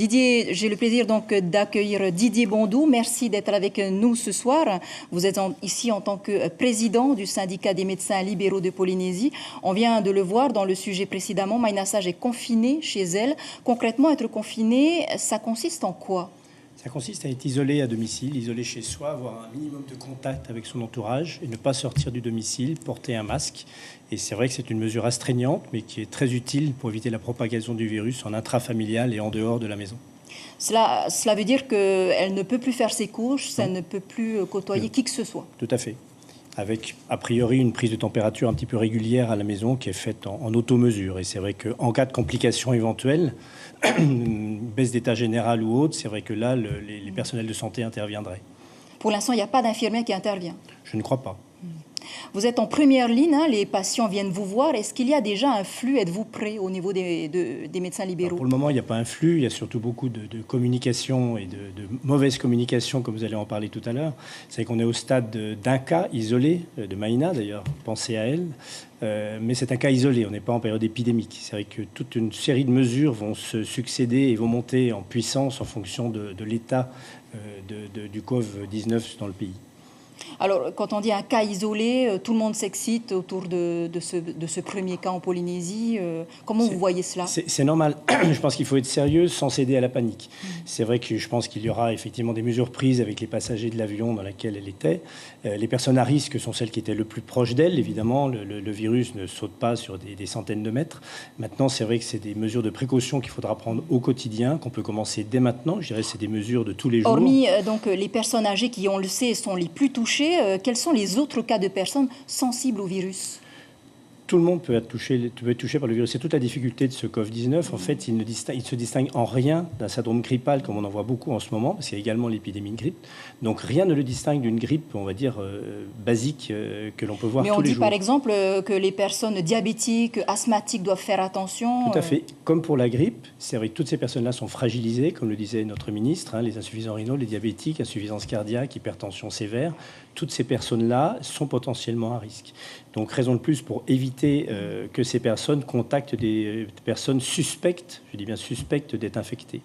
Didier, j'ai le plaisir donc d'accueillir Didier Bondou. Merci d'être avec nous ce soir. Vous êtes ici en tant que président du syndicat des médecins libéraux de Polynésie. On vient de le voir dans le sujet précédemment. Maïna Sage est confinée chez elle. Concrètement, être confinée, ça consiste en quoi? Ça consiste à être isolé à domicile, isolé chez soi, avoir un minimum de contact avec son entourage et ne pas sortir du domicile, porter un masque. Et c'est vrai que c'est une mesure astreignante, mais qui est très utile pour éviter la propagation du virus en intrafamilial et en dehors de la maison. Cela veut dire qu'elle ne peut plus faire ses couches, elle ne peut plus côtoyer qui que ce soit. Tout à fait. Avec, a priori, une prise de température un petit peu régulière à la maison qui est faite en auto-mesure. Et c'est vrai qu'en cas de complications éventuelles, une baisse d'état général ou autre, c'est vrai que là, les personnels de santé interviendraient. Pour l'instant, il n'y a pas d'infirmière qui intervient. Je ne crois pas. Vous êtes en première ligne, hein, les patients viennent vous voir. Est-ce qu'il y a déjà un flux? Êtes-vous prêt au niveau des médecins libéraux? Alors pour le moment, il n'y a pas un flux, il y a surtout beaucoup de communication et de mauvaise communication, comme vous allez en parler tout à l'heure. C'est qu'on est au stade d'un cas isolé, de Maïna d'ailleurs, pensez à elle, mais c'est un cas isolé, on n'est pas en période épidémique. C'est vrai que toute une série de mesures vont se succéder et vont monter en puissance en fonction de l'état du Covid-19 dans le pays. Alors, quand on dit un cas isolé, tout le monde s'excite autour de ce premier cas en Polynésie. Comment vous voyez cela? C'est normal. Je pense qu'il faut être sérieux sans céder à la panique. C'est vrai que je pense qu'il y aura effectivement des mesures prises avec les passagers de l'avion dans laquelle elle était. Les personnes à risque sont celles qui étaient le plus proches d'elle. Évidemment, le virus ne saute pas sur des centaines de mètres. Maintenant, c'est vrai que c'est des mesures de précaution qu'il faudra prendre au quotidien, qu'on peut commencer dès maintenant. Je dirais que c'est des mesures de tous les jours. Hormis donc, les personnes âgées qui, on le sait, sont les plus touchées, quels sont les autres cas de personnes sensibles au virus? Tout le monde peut être touché par le virus. C'est toute la difficulté de ce Covid-19. En fait, il se distingue en rien d'un syndrome grippal, comme on en voit beaucoup en ce moment, parce qu'il y a également l'épidémie de grippe. Donc rien ne le distingue d'une grippe, on va dire, basique que l'on peut voir tous les jours. Mais on dit par exemple que les personnes diabétiques, asthmatiques doivent faire attention. Tout à fait. Comme pour la grippe, c'est vrai que toutes ces personnes-là sont fragilisées, comme le disait notre ministre, hein, les insuffisants rénaux, les diabétiques, insuffisance cardiaque, hypertension sévère. Toutes ces personnes-là sont potentiellement à risque. Donc raison de plus pour éviter que ces personnes contactent des personnes suspectes, je dis bien suspectes, d'être infectées.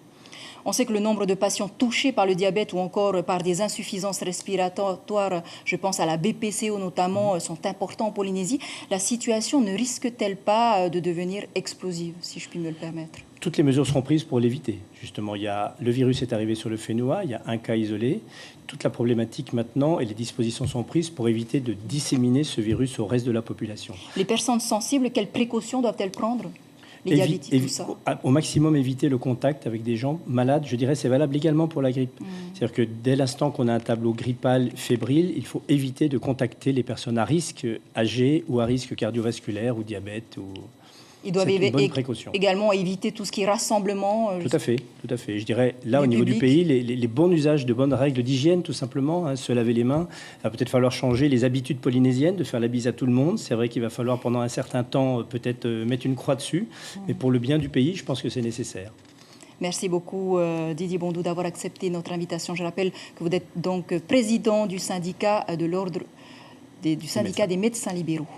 On sait que le nombre de patients touchés par le diabète ou encore par des insuffisances respiratoires, je pense à la BPCO notamment, sont importants en Polynésie. La situation ne risque-t-elle pas de devenir explosive, si je puis me le permettre? Toutes les mesures seront prises pour l'éviter. Justement, le virus est arrivé sur le Fénois, il y a un cas isolé. Toute la problématique maintenant et les dispositions sont prises pour éviter de disséminer ce virus au reste de la population. Les personnes sensibles, quelles précautions doivent-elles prendre? Les diabétiques, tout ça. Au maximum, éviter le contact avec des gens malades. Je dirais c'est valable également pour la grippe. C'est-à-dire que dès l'instant qu'on a un tableau grippal fébrile, il faut éviter de contacter les personnes à risque âgées ou à risque cardiovasculaire ou diabète. Ils doivent également éviter tout ce qui est rassemblement. Tout à fait, tout à fait. Je dirais, là, au niveau du pays, les bons usages de bonnes règles d'hygiène, tout simplement, hein, se laver les mains. Il va peut-être falloir changer les habitudes polynésiennes, de faire la bise à tout le monde. C'est vrai qu'il va falloir, pendant un certain temps, peut-être mettre une croix dessus. Mais pour le bien du pays, je pense que c'est nécessaire. Merci beaucoup, Didier Bondou, d'avoir accepté notre invitation. Je rappelle que vous êtes donc président du syndicat de l'ordre du syndicat des médecins libéraux.